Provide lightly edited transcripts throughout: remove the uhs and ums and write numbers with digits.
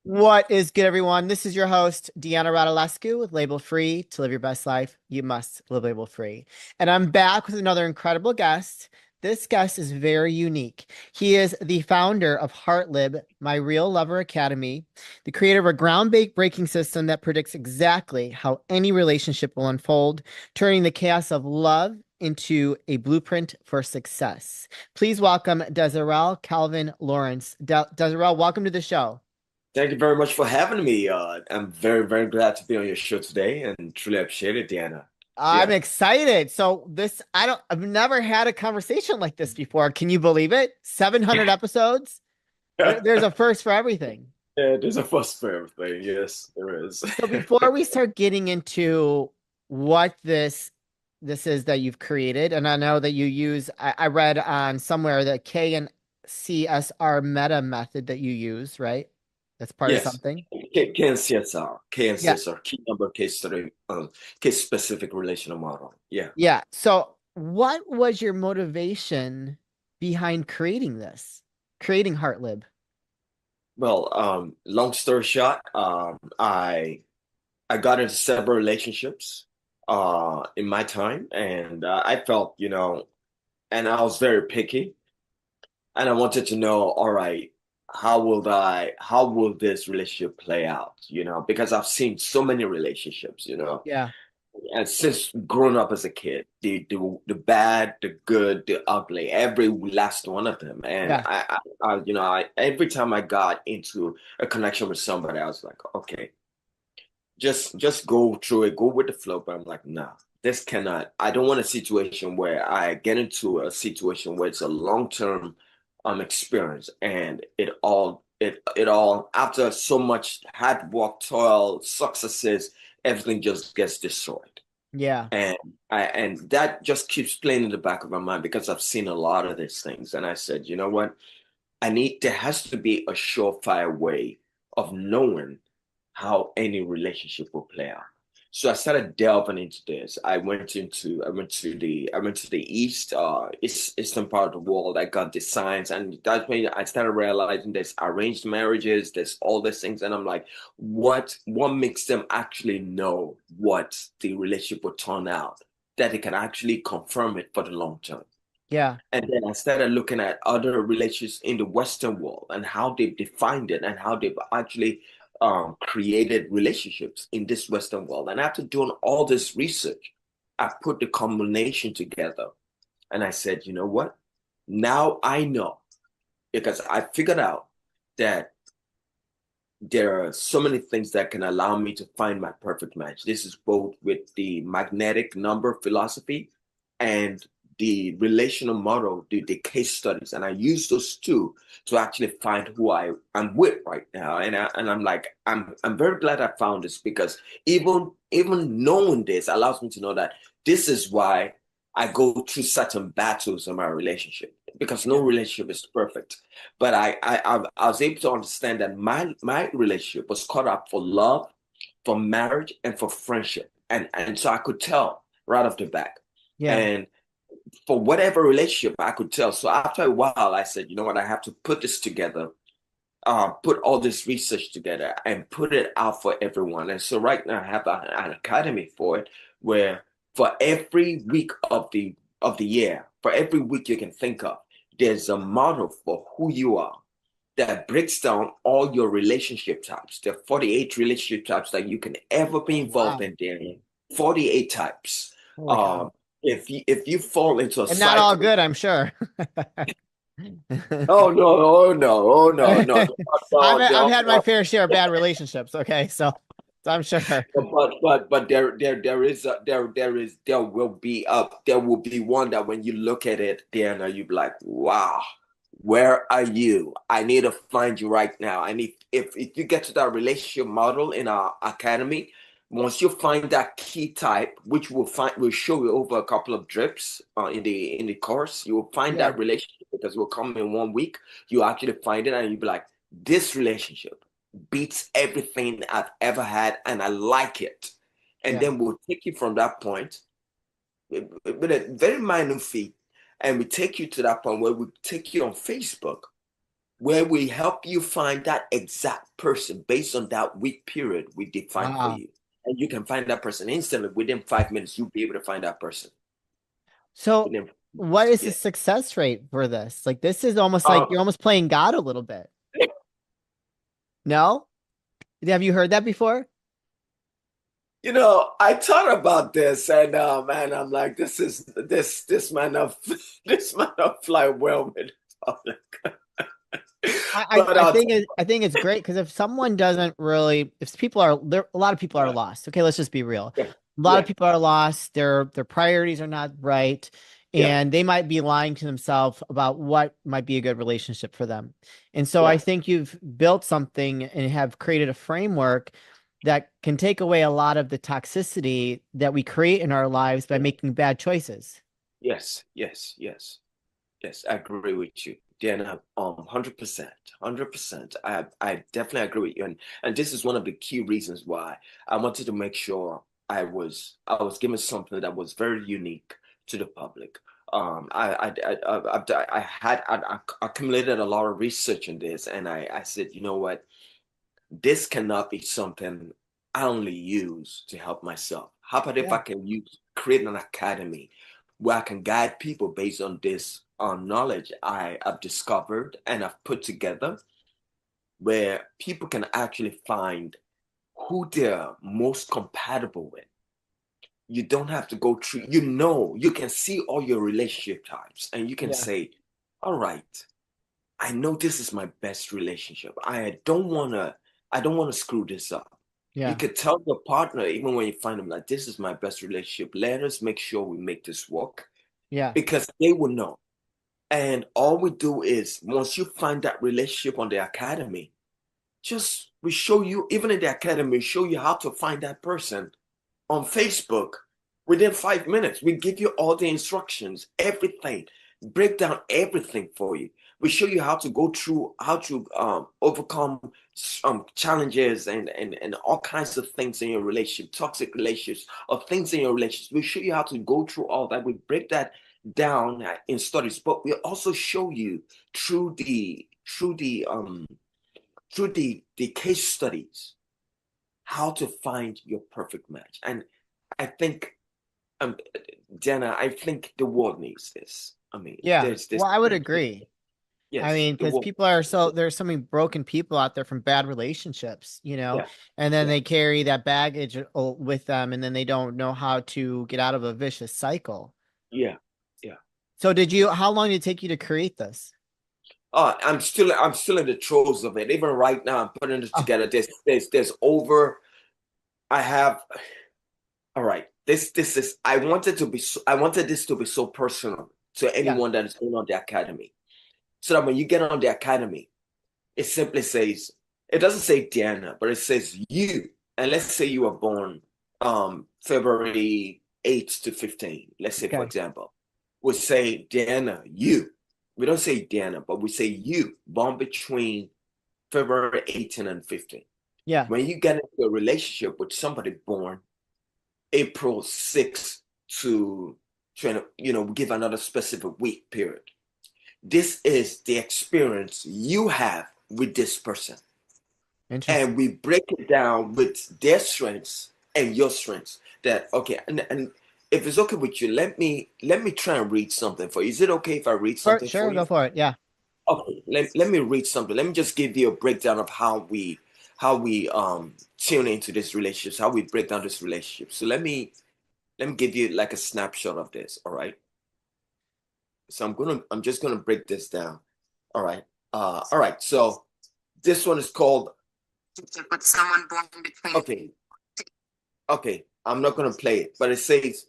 What is good, everyone? This is your host, Deanna Radulescu with Label Free. To live your best life, you must live label free. And I'm back with another incredible guest. This guest is very unique. He is the founder of HeartLib, My Real Lover Academy, the creator of a groundbreaking system that predicts exactly how any relationship will unfold, turning the chaos of love into a blueprint for success. Please welcome Desirel Calvin Lawrence. Desirel, welcome to the show. Thank you very much for having me. I'm very, very glad to be on your show today and truly appreciate it, Deanna. I'm Yeah. excited. So I've never had a conversation like this before. Can you believe it? 700 episodes. There's a first for everything. Yeah, there's a first for everything. Yes, there is. So before we start getting into what this is that you've created, and I know that you use, I read on somewhere the K and CSR meta method that you use, right? That's part of Yes. something. KNCSR, Yeah. KNCSR, key number, case study, case specific relational model. Yeah. Yeah. So what was your motivation behind creating HeartLib? Well, long story short, I got into several relationships in my time, and I felt, and I was very picky. And I wanted to know, all right, how will this relationship play out? Because I've seen so many relationships, Yeah. and since growing up as a kid, the bad, the good, the ugly, every last one of them. And Yeah. every time I got into a connection with somebody, I was like, okay, just go through it, go with the flow. But I'm like, nah, this cannot. I don't want a situation where I get into a situation where it's a long-term experience and it all after so much hard work, toil, successes, everything just gets destroyed. Yeah. And that just keeps playing in the back of my mind because I've seen a lot of these things. And I said, you know what? There has to be a surefire way of knowing how any relationship will play out. So I started delving into this. I went to the eastern part of the world. I got the science, and that's when I started realizing there's arranged marriages, there's all these things, and I'm like, what makes them actually know what the relationship will turn out, that they can actually confirm it for the long term. Yeah. And then I started looking at other relations in the Western world and how they've defined it and how they've actually created relationships in this Western world. And after doing all this research, I put the combination together and I said, you know what? Now I know because I figured out that there are so many things that can allow me to find my perfect match. This is both with the magnetic number philosophy and the relational model, the case studies. And I use those two to actually find who I'm with right now. And I'm like, I'm very glad I found this because even knowing this allows me to know that this is why I go through certain battles in my relationship because no Yeah. relationship is perfect. But I was able to understand that my relationship was cut up for love, for marriage, and for friendship, and so I could tell right off the back. Yeah. And for whatever relationship, I could tell. So after a while, I said, you know what, I have to put this together, put all this research together, and put it out for everyone. And so right now, I have an academy for it, where for every week of the year, for every week you can think of, there's a model for who you are that breaks down all your relationship types. There are 48 relationship types that you can ever be Oh, involved wow. in, Daniel. 48 types. Holy cow. Um, if you fall into a And not all cycle, good, I'm sure. oh no, oh no, oh no, no, I've no, had my fair share of bad relationships, okay? So I'm sure. but there will be one that when you look at it, then you be like, wow, where are you? I need to find you right now. I need if you get to that relationship model in our academy, once you find that key type, which we'll show you over a couple of drips in the course, you will find Yeah. that relationship because it will come in 1 week. You actually find it and you'll be like, this relationship beats everything I've ever had, and I like it. And Yeah. then we'll take you from that point with a very minor fee, and we take you to that point where we take you on Facebook. where we help you find that exact person based on that week period we define for Wow. you. And you can find that person instantly within 5 minutes. You'll be able to find that person So within what 5 minutes. is the Yeah. success rate for this? Like this is almost like Um, you're almost playing God a little bit. No? Have you heard that before? I thought about this, and man, I'm like, this might not this might not fly well with public. But I think I think it's great because if someone doesn't really, if people are there, a lot of people are yeah, lost. Okay, let's just be real. yeah, A lot of yeah, people are lost. Their priorities are not right, yeah, and they might be lying to themselves about what might be a good relationship for them. And so I yeah, think you've built something and have created a framework that can take away a lot of the toxicity that we create in our lives by yeah. making bad choices. Yes, yes, yes. Yes, I agree with you, Deanna. 100%, 100%. I definitely agree with you, and this is one of the key reasons why I wanted to make sure I was given something that was very unique to the public. I accumulated a lot of research in this, and I said, you know what, this cannot be something I only use to help myself. How about if I Yeah, can create an academy where I can guide people based on this knowledge I have discovered and I've put together, where people can actually find who they're most compatible with. You don't have to go through, you can see all your relationship types and you can yeah, say, all right, I know this is my best relationship. I don't want to screw this up. You yeah, could tell your partner, even when you find them, like, this is my best relationship. Let us make sure we make this work yeah, because they will know. And all we do is once you find that relationship on the academy, just we show you, even in the academy, show you how to find that person on Facebook within 5 minutes. We give you all the instructions, everything, break down everything for you. We show you how to go through, how to overcome challenges and all kinds of things in your relationship, toxic relationships, or things in your relationship. We show you how to go through all that. We break that down in studies, but we also show you through the case studies how to find your perfect match. And I think, um, Jenna, I think the world needs this. I mean, yeah. there's this. Well, I would agree. I Yes, mean, the because world. people are so there's so many broken people out there from bad relationships, Yeah, and then yeah, they carry that baggage with them, and then they don't know how to get out of a vicious cycle. yeah, yeah, So, yeah. how long did it take you to create this? I'm still in the throes of it. Even right now, I'm putting it Oh, together. There's over. I have. All right. This is. I wanted this to be so personal to yeah. anyone that is going on the academy, so that when you get on the academy, it simply says, it doesn't say Deanna, but it says you. And let's say you were born February 8th to 15. Let's say, for Okay. example, we say Deanna, you. We don't say Deanna, but we say you, born between February 18 and 15. Yeah. When you get into a relationship with somebody born April 6th to trying to, give another specific week period. This is the experience you have with this person, Interesting. and we break it down with their strengths and your strengths. That okay, and if it's okay with you, let me try and read something for you. Is it okay if I read Sure, something sure, for go you? for it. Yeah. Okay, let me read something. Let me just give you a breakdown of how we tune into this relationship, how we break down this relationship. So let me give you like a snapshot of this. All right. So I'm just gonna break this down. All right. All right. So this one is called. But someone born between. Okay. Okay. I'm not gonna play it, but it says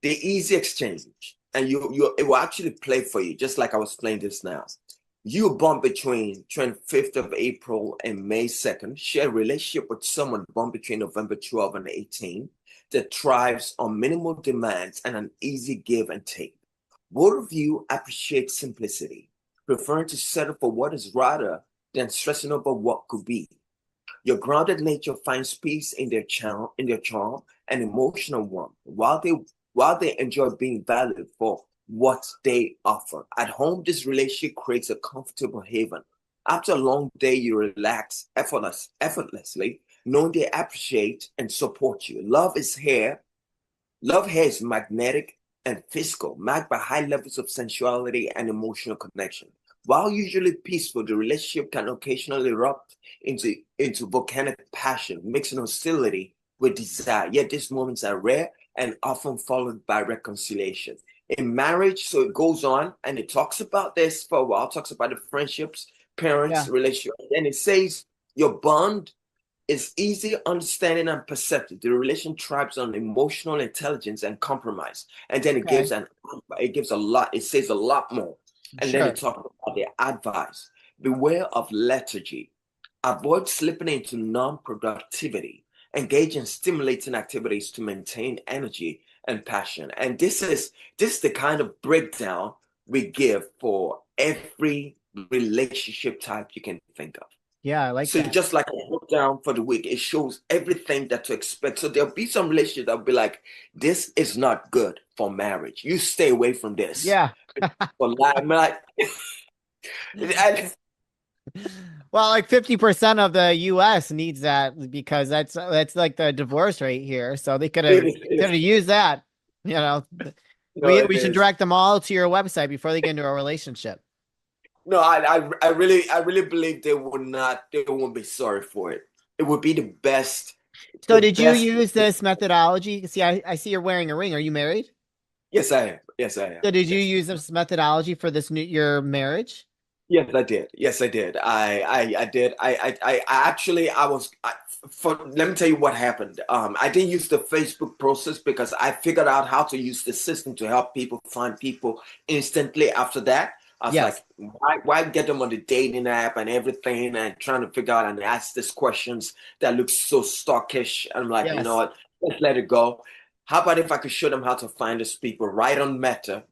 the easy exchange, and it will actually play for you, just like I was playing this now. You were born between 25th of April and May 2nd. Share a relationship with someone born between November 12 and 18 that thrives on minimal demands and an easy give and take. Both of you appreciate simplicity, preferring to settle for what is rather than stressing over what could be. Your grounded nature finds peace in their charm and emotional warmth, while they enjoy being valued for what they offer. At home, this relationship creates a comfortable haven, After a long day, you relax effortlessly, knowing they appreciate and support you. Love here is magnetic and physical, marked by high levels of sensuality and emotional connection. While usually peaceful, the relationship can occasionally erupt into volcanic passion, mixing hostility with desire. Yet these moments are rare and often followed by reconciliation. In marriage, so it goes on and it talks about this for a while, talks about the friendships, parents, Yeah. relationship, and it says your bond is easy, understanding, and perceptive. The relation thrives on emotional intelligence and compromise. And then Okay. it gives a lot, it says a lot more. And then it Sure. talks about the advice. Beware of lethargy. Avoid slipping into non-productivity. Engage in stimulating activities to maintain energy and passion. And this is the kind of breakdown we give for every relationship type you can think of. Yeah, I like So that. just like a put down for the week, it shows everything that to expect. So there'll be some relationships that'll be like, this is not good for marriage. You stay away from this. Yeah. For life, I'm like, and Well, like 50% of the US needs that because that's like the divorce rate here. So they could have used that. You know, it we should is. direct them all to your website before they get into a relationship. No, I really believe they won't be sorry for it. It would be So the did you best. use this methodology? See, I see you're wearing a ring. Are you married? Yes, I am. Yes, I am. So did you Yes. use this methodology for this new your marriage? Yes, I did. Yes, I did. I did. I actually, let me tell you what happened. I didn't use the Facebook process because I figured out how to use the system to help people find people instantly after that. I was Yes. like, why get them on the dating app and everything and trying to figure out and ask these questions that look so stalkish. I'm like, you know Yes. what? Let's let it go. How about if I could show them how to find these people right on Meta?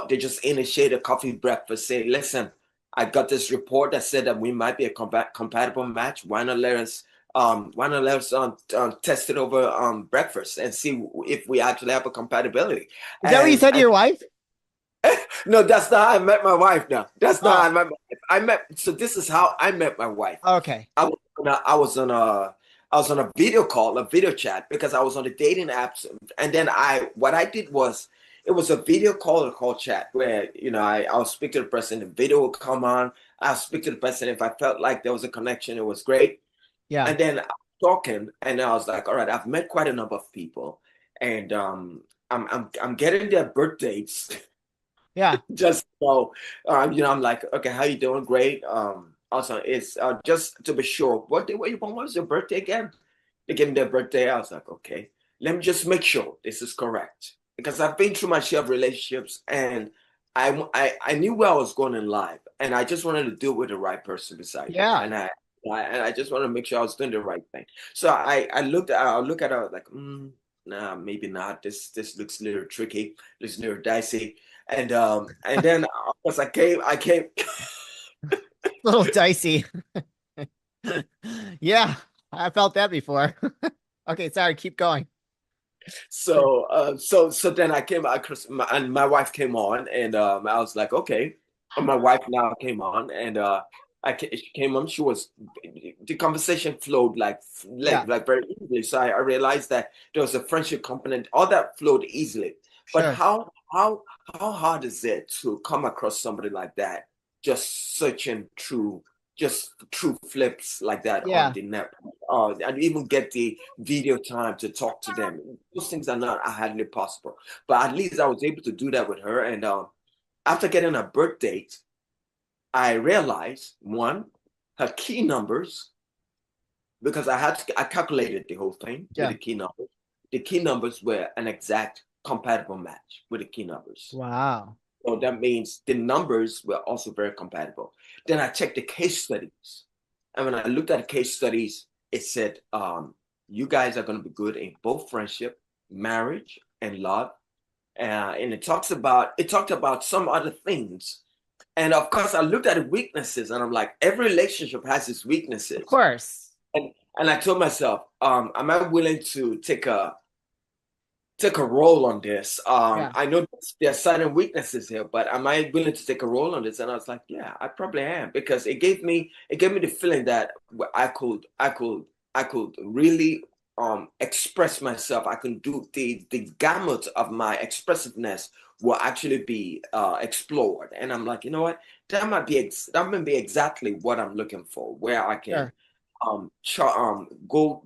They just initiate a coffee breakfast, say, listen, I got this report that said that we might be a compatible match. Why not let us test it over breakfast and see if we actually have a compatibility? Is that what you said to And your wife? no, that's not how I met my wife. Now that's not how Oh, I met my wife. So this is how I met my wife. okay. I was on a video call, a video chat, because I was on the dating apps, and then what I did was it was a video call or call chat where I'll speak to the person, the video will come on, I'll speak to the person if I felt like there was a connection, it was great, Yeah. and then I was talking, and I was like, all right, I've met quite a number of people, and I'm getting their birth dates. Yeah. Just so I'm like, okay, how you doing? Great. Also, it's just to be sure, what you born? What was your birthday again? They gave me their birthday. I was like, okay, let me just make sure this is correct because I've been through my share of relationships and I knew where I was going in life and I just wanted to do it with the right person beside me Yeah. and I just wanted to make sure I was doing the right thing. So I look at her like, nah, maybe not. This looks a little tricky. This a little dicey. And then of course I came A little dicey. Yeah. I felt that before. Okay, sorry, keep going. so then I came and my wife came on and I was like, okay. And my wife now came on and she came on, she was the conversation flowed Yeah, like very easily. So I realized that there was a friendship component, all that flowed easily. But sure. how hard is it to come across somebody like that, just searching through just true flips like that on Yeah. the net, and even get the video time to talk to them. Those things are not hardly possible. But at least I was able to do that with her. And after getting a birth date, I realized one, her key numbers, because I calculated the whole thing with Yeah. the key numbers. The key numbers were an exact compatible match with the key numbers. Wow. So that means the numbers were also very compatible. Then I checked the case studies. And when I looked at the case studies, it said, you guys are going to be good in both friendship, marriage, and love. And it talked about some other things. And of course, I looked at the weaknesses and I'm like, every relationship has its Of weaknesses. course. And I told myself, am I willing to take take a role on this. Yeah. I know there are certain weaknesses here, but am I willing to take a role on this? And I was like, yeah, I probably am, because it gave me the feeling that I could really express myself. I can do the gamut of my expressiveness will actually be explored. And I'm like, you know what? That might be exactly what I'm looking for, where I can Sure. go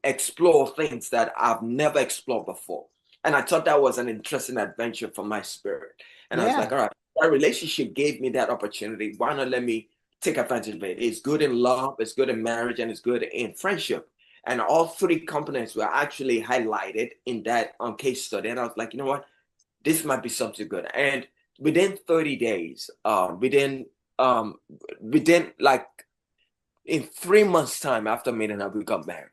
explore things that I've never explored before. And I thought that was an interesting adventure for my spirit. And I was like, Yeah. all right, that relationship gave me that opportunity. Why not let me take advantage of it? It's good in love, it's good in marriage, and it's good in friendship. And all three components were actually highlighted in that case study. And I was like, you know what? This might be something good. And within 30 days, within like in 3 months' time after meeting her, we got married.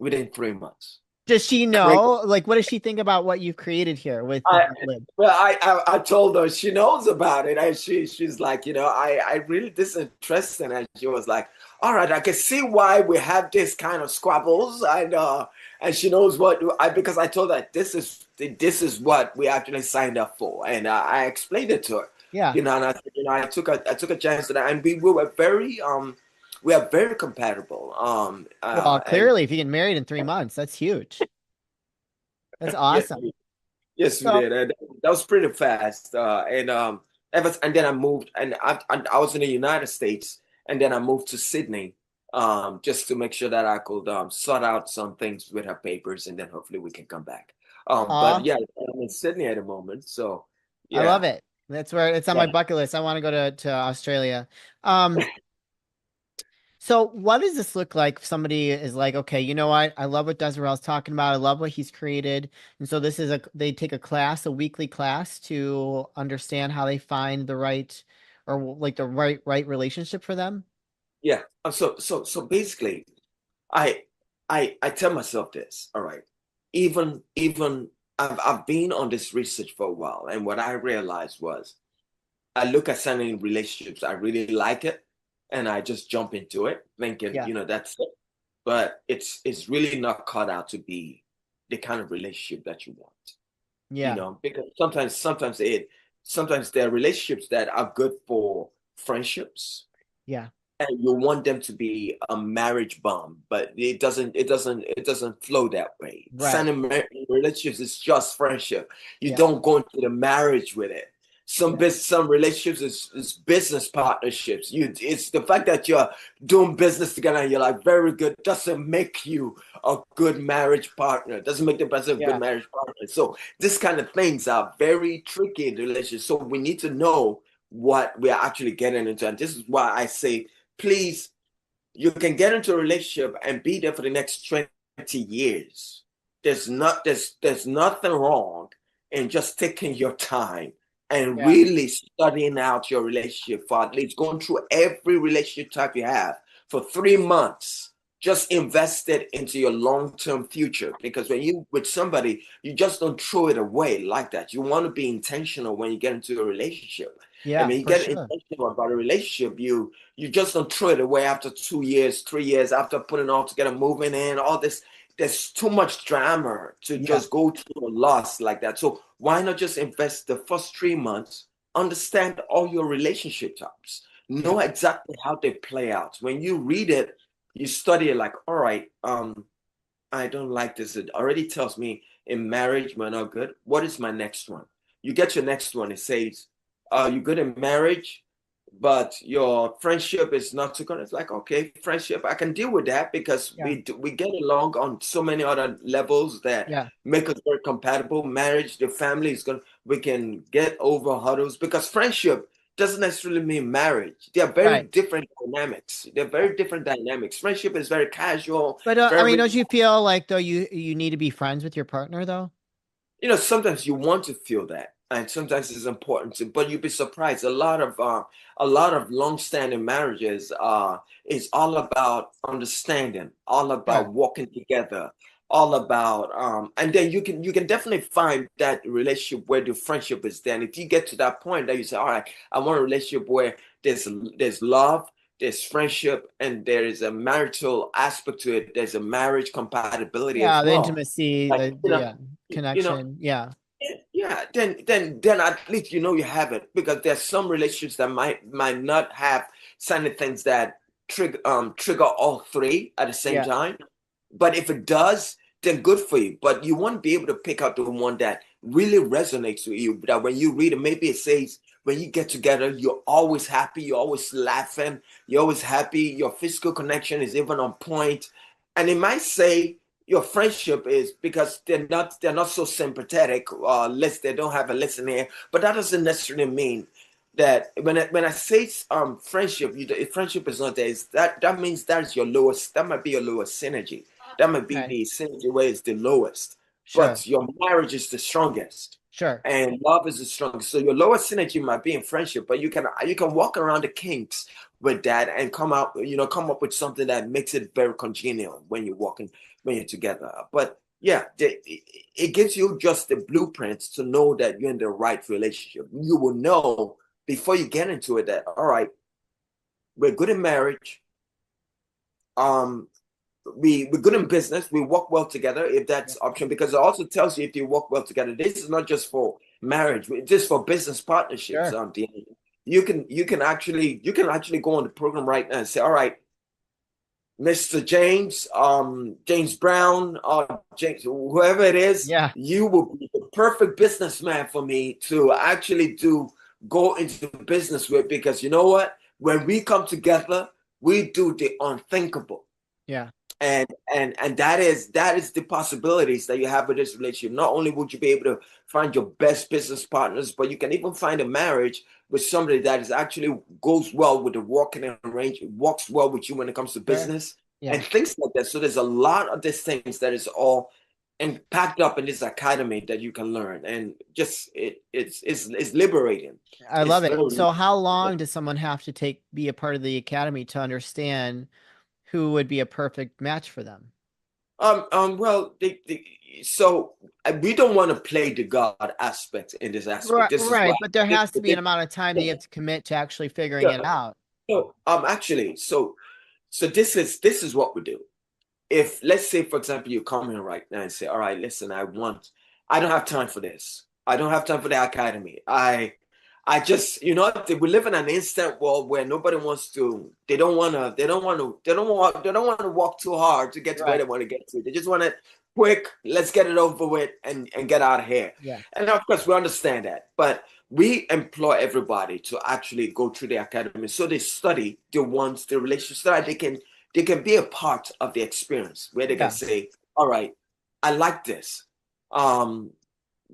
Within 3 months. Does she Crazy. know? Like, what does she think about what you've created here with the I HeartLib? I told her, she knows about it, and she's like, I really, this is interesting. And she was like, all right, I can see why we have this kind of squabbles. And she knows what I, because I told her this is what we actually signed up for. And I explained it to her. Yeah. And I took a chance to that, and we were we are very compatible. Well, And clearly, if you get married in 3 months, that's huge. That's yeah. awesome. Yes, we So, did. And that was pretty fast. And then I moved, and I was in the United States, and then I moved to Sydney, just to make sure that I could sort out some things with her papers, and then hopefully we can come back. But aw, yeah, I'm in Sydney at the moment, so I love yeah. it. That's where it's on my bucket list. I want to go to Australia. Um, so what does this look like if somebody is like, okay, you know what? I love what Desirel's talking about. I love what he's created. And so this is they take a class, a weekly class to understand how they find the right or like the right relationship for them. Yeah. So basically, I I tell myself this, all right. Even I've been on this research for a while, and what I realized was I look at certain relationships, I really like it, and I just jump into it, thinking, Yeah. that's it. But it's really not cut out to be the kind of relationship that you want, Yeah. because sometimes there are relationships that are good for friendships, Yeah. and you want them to be a marriage bond, but it doesn't flow that way. Right. Some relationships is just friendship. You Yeah. don't go into the marriage with it. Yeah. Some relationships is business partnerships. It's the fact that you're doing business together and you're like very good doesn't make you a good marriage partner. Doesn't make the person a good Yeah. marriage partner. So this kind of things are very tricky in relationships. So we need to know what we are actually getting into. And this is why I say, please, you can get into a relationship and be there for the next 20 years. There's nothing wrong in just taking your time and Yeah. really studying out your relationship for at least going through every relationship type you have for 3 months. Just invest it into your long-term future, because when you with somebody, you just don't throw it away like that. You want to be intentional when you get into a relationship. And Yeah, when you for get sure. intentional about a relationship, you just don't throw it away after 2 years, 3 years, after putting it all together, moving in, all this. There's too much drama to Yeah. just go through a loss like that. So why not just invest the first 3 months, understand all your relationship types, Yeah. know exactly how they play out. When you read it, you study it like, all right, I don't like this. It already tells me in marriage we're not good. What is my next one? You get your next one. It says, you're good in marriage, but your friendship is not too good. It's like, okay, friendship, I can deal with that, because Yeah. we get along on so many other levels that Yeah. make us very compatible. Marriage, the family is going, we can get over hurdles, because friendship doesn't necessarily mean marriage. They are very Right. different dynamics. They're Yeah. very different dynamics. Friendship is very casual, But I mean, very, don't you feel like though you need to be friends with your partner though? sometimes you want to feel that, and sometimes it's important to, but you'd be surprised. A lot of long-standing marriages is all about understanding, all Sure. about working together, all about and then you can definitely find that relationship where the friendship is there. And if you get to that point that you say, all right, I want a relationship where there's love, there's friendship, and there is a marital aspect to it, there's a marriage compatibility Yeah, as the well. intimacy, Like, the yeah. you know, connection. Yeah. yeah, then at least you know you have it, because there's some relationships that might not have certain things that trigger all three at the same Yeah. time. But if it does, then good for you. But you won't be able to pick out the one that really resonates with you. That when you read it, maybe it says when you get together, you're always happy, you're always laughing, you're always happy, your physical connection is even on point. And it might say your friendship is because they're not so sympathetic, less they don't have a lesson here. But that doesn't necessarily mean that when I say friendship, if friendship is not there, that means that's your lowest. That might be your lowest synergy. That might be Okay. the synergy where it's the lowest. Sure. But your marriage is the strongest, Sure. and love is the strongest. So your lowest synergy might be in friendship, but you can walk around the kinks with that and come up with something that makes it very congenial when you're walking when you're together. But yeah, it gives you just the blueprints to know that you're in the right relationship. You will know before you get into it that, all right, we're good in marriage. Um, we're good in business. We work well together if Yeah. that's option, because it also tells you if you work well together. This is not just for marriage, it's just for business partnerships. Sure. You can actually go on the program right now and say, all right, Mr. James, James Brown, James, whoever it is, Yeah. you will be the perfect businessman for me to actually go into business with, because you know what? When we come together, we do the unthinkable. Yeah. And that is the possibilities that you have with this relationship. Not only would you be able to find your best business partners, but you can even find a marriage with somebody that is actually goes well with the working arrange, works well with you when it comes to Sure. business Yeah. and things like that. So there's a lot of these things that is all and packed up in this academy that you can learn, and just it's liberating. I It's love it. very So how long does someone have to be a part of the academy to understand who would be a perfect match for them? well, so we don't want to play the God aspect in this aspect. Right, This is why right, but there this, has to be an this, amount of time that you yeah, have to commit to actually figuring yeah. it out. So, actually, so this is what we do. If let's say, for example, you come here right now and say, all right, listen, I don't have time for this. I don't have time for the academy. I just, we live in an instant world where nobody wants to, they don't want to walk too hard to get to where Right. they want to get to. They just want it quick. Let's get it over with and get out of here. Yeah. And of course, we understand that, but we employ everybody to actually go through the academy, so they study the relationships, so that they can be a part of the experience, where they can Yeah. say, all right, I like this. Um,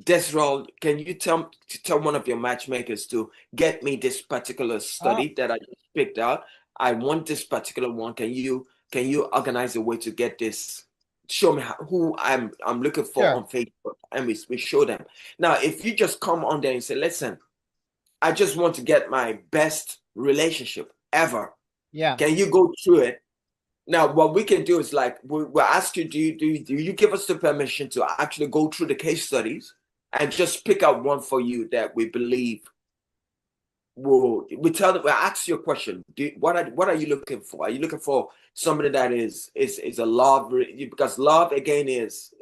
Desirel, can you tell one of your matchmakers to get me this particular Oh, study that I just picked out? I want this particular one. Can you organize a way to get this? Show me who I'm looking for sure. on Facebook, and we show them. Now, if you just come on there and say, listen, I just want to get my best relationship ever. Yeah. Can you go through it? Now, what we can do is, like, we'll ask you, do you give us the permission to actually go through the case studies and just pick out one for you that we believe we tell them, we ask you a question. What are you looking for? Are you looking for somebody that is a love? Because love, again, is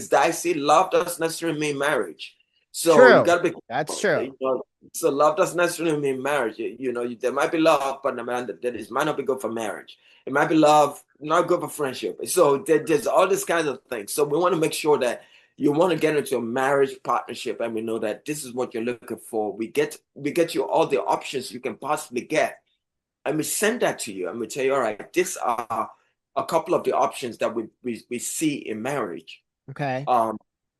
dicey. Love doesn't necessarily mean marriage. So you True. got to be That's careful. true. So love doesn't necessarily mean marriage. There might be love, but it might not be good for marriage. It might be love, not good for friendship. So there's all these kinds of things. So we want to make sure that you want to get into a marriage partnership, and we know that this is what you're looking for. We get you all the options you can possibly get, and we send that to you, and we tell you, all right, these are a couple of the options that we see in marriage. Okay. um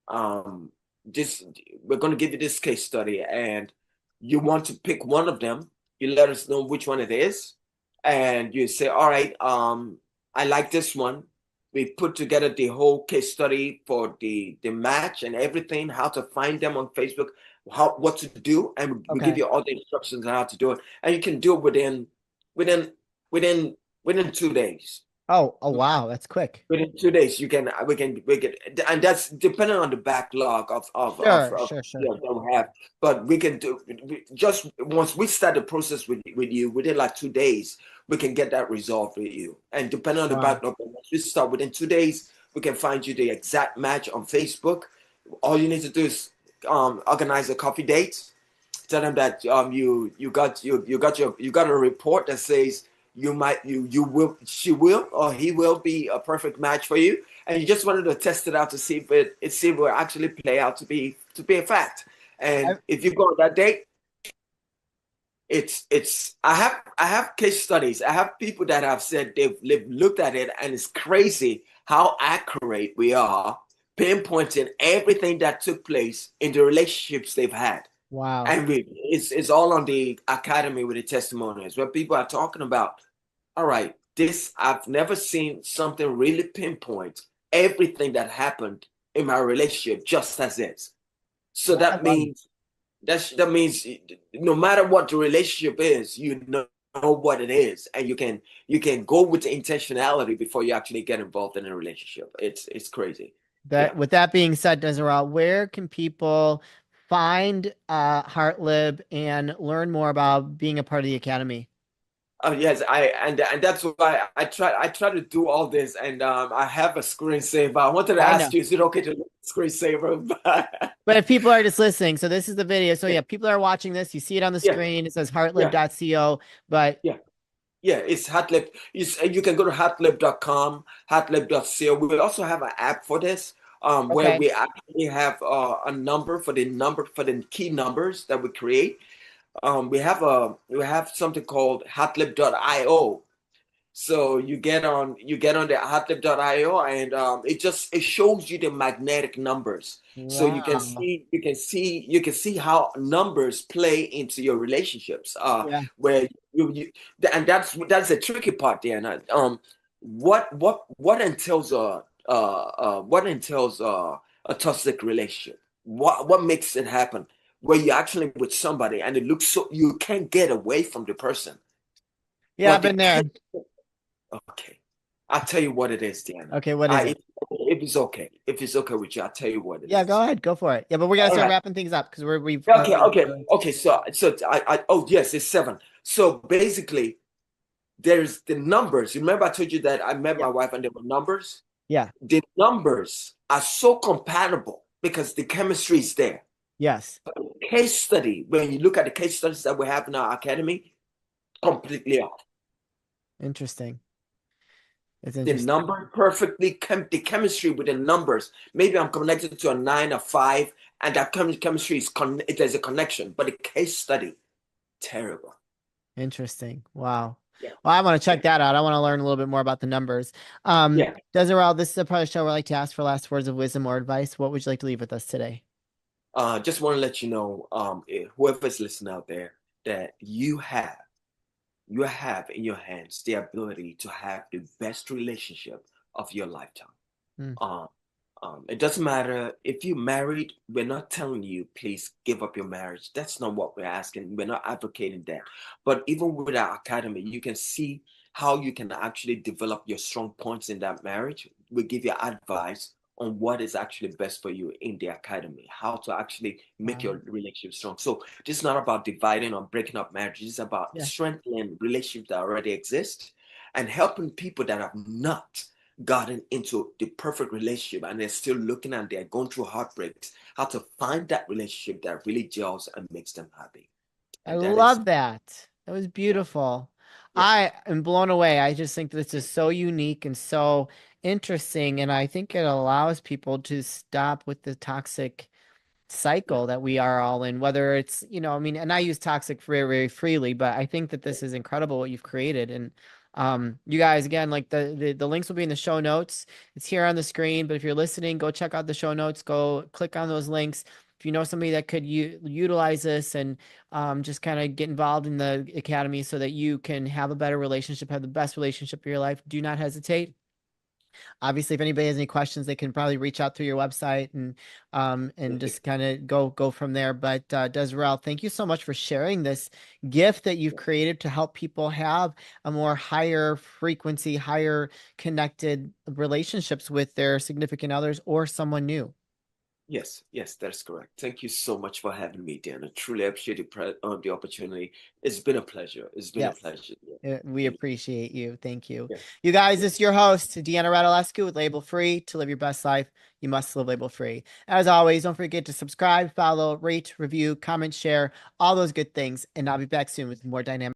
um this We're going to give you this case study, and you want to pick one of them. You let us know which one it is, and you say, all right, I like this one. We put together the whole case study for the match and everything, how to find them on Facebook, what to do, and we give Okay. you all the instructions on how to do it, and you can do it within within within 2 days. Oh, oh wow, that's quick. Within 2 days, we can, and that's depending on the backlog Sure, sure, sure. that we have. But we can do just once we start the process with you within like 2 days, we can get that resolved with you. And depending on the Wow. backlog, once we start within 2 days, We can find you the exact match on Facebook. All you need to do is organize a coffee date. Tell them that you got a report that says you will she will or he will be a perfect match for you, and you just wanted to test it out to see if it will actually play out to be a fact. And I, if you go on that date, it's I have case studies. I have people that have said they've looked at it, and it's crazy how accurate we are pinpointing everything that took place in the relationships they've had. wow. And it's all on the academy with the testimonials where people are talking about, all right, this I've never seen something really pinpoint everything that happened in my relationship just as is. So Yeah, I love it. that means no matter what the relationship is, you know what it is, and you can go with the intentionality before you actually get involved in a relationship. It's crazy. That Yeah. with that being said, Desirel, where can people find HeartLib and learn more about being a part of the Academy? Oh yes, and that's why I try to do all this, and I have a screensaver. I wanted to I ask know. you, is it okay to look at screensaver? But But if people are just listening, so this is the video. So yeah, yeah, people are watching this. You see it on the yeah, screen. It says yeah, heartlib.co. But yeah. Yeah, it's HeartLib. You can go to heartlib.com, heartlib.co. We also have an app for this, where okay. we actually have a number for the key numbers that we create. We have something called heartlib.io. So you get on the HeartLib.io, and it shows you the magnetic numbers. So Wow. you can see how numbers play into your relationships. Yeah. Where you and that's the tricky part there. What entails a toxic relationship? What makes it happen? Where you're actually with somebody and it looks so you can't get away from the person, Yeah, I've but been there. okay. I'll tell you what it is, Deanna. Okay, what is I it? if it's okay with you, I'll tell you what it Yeah, go is. ahead, go for it. Yeah, but we gotta All start right. wrapping things up because we've Okay, already okay. So I oh yes, it's seven. So basically, there's the numbers. You remember I told you that I met yeah, my wife and there were numbers? yeah, The numbers are so compatible because the chemistry is there. yes. Case study, when you look at the case studies that we have in our academy, completely off. Interesting. It's The interesting. number perfectly the chemistry with the numbers. Maybe I'm connected to a nine, a five, and that chemistry is there's a connection. But the case study, terrible. Interesting. Wow. Yeah, Well, I want to yeah, check that out. I want to learn a little bit more about the numbers. yeah. Desirel, this is a part of the show where I like to ask for last words of wisdom or advice. What would you like to leave with us today? Just want to let you know, whoever's listening out there, that you have in your hands the ability to have the best relationship of your lifetime. Hmm. Um, it doesn't matter if you're married. We're not telling you please give up your marriage. That's not what we're asking. We're not advocating that. But even with our academy, you can see how you can actually develop your strong points in that marriage. We give you advice on what is actually best for you in the academy, how to actually make Wow. your relationship strong. So this is not about dividing or breaking up marriages. It's about Yeah. strengthening relationships that already exist and helping people that have not gotten into the perfect relationship and they're still looking and they're going through heartbreaks, how to find that relationship that really gels and makes them happy. I And that is, love that. That was yeah, beautiful. yeah, I am blown away. I just think this is so unique and so interesting. And I think it allows people to stop with the toxic yeah, cycle that we are all in, whether it's, I mean, and I use toxic very, very freely, but I think that yeah, this is incredible what you've created. And you guys, again, like the links will be in the show notes. It's here on the screen, but if you're listening, go check out the show notes, go click on those links. If you know somebody that could utilize this and just kind of get involved in the academy so that you can have a better relationship, have the best relationship of your life, do not hesitate. Obviously, if anybody has any questions, they can probably reach out through your website and thank you. just kind of go from there. But Desirel, thank you so much for sharing this gift that you've created to help people have a more higher frequency, higher connected relationships with their significant others or someone new. Yes, yes, that's correct. Thank you so much for having me, Dan. I truly appreciate the opportunity. It's been a pleasure. It's been a Yes. pleasure. We appreciate you. Thank you. Yeah. You guys, Yeah. this is your host, Deanna Radulescu with Label Free. To live your best life, you must live label free. As always, don't forget to subscribe, follow, rate, review, comment, share, all those good things. And I'll be back soon with more dynamic.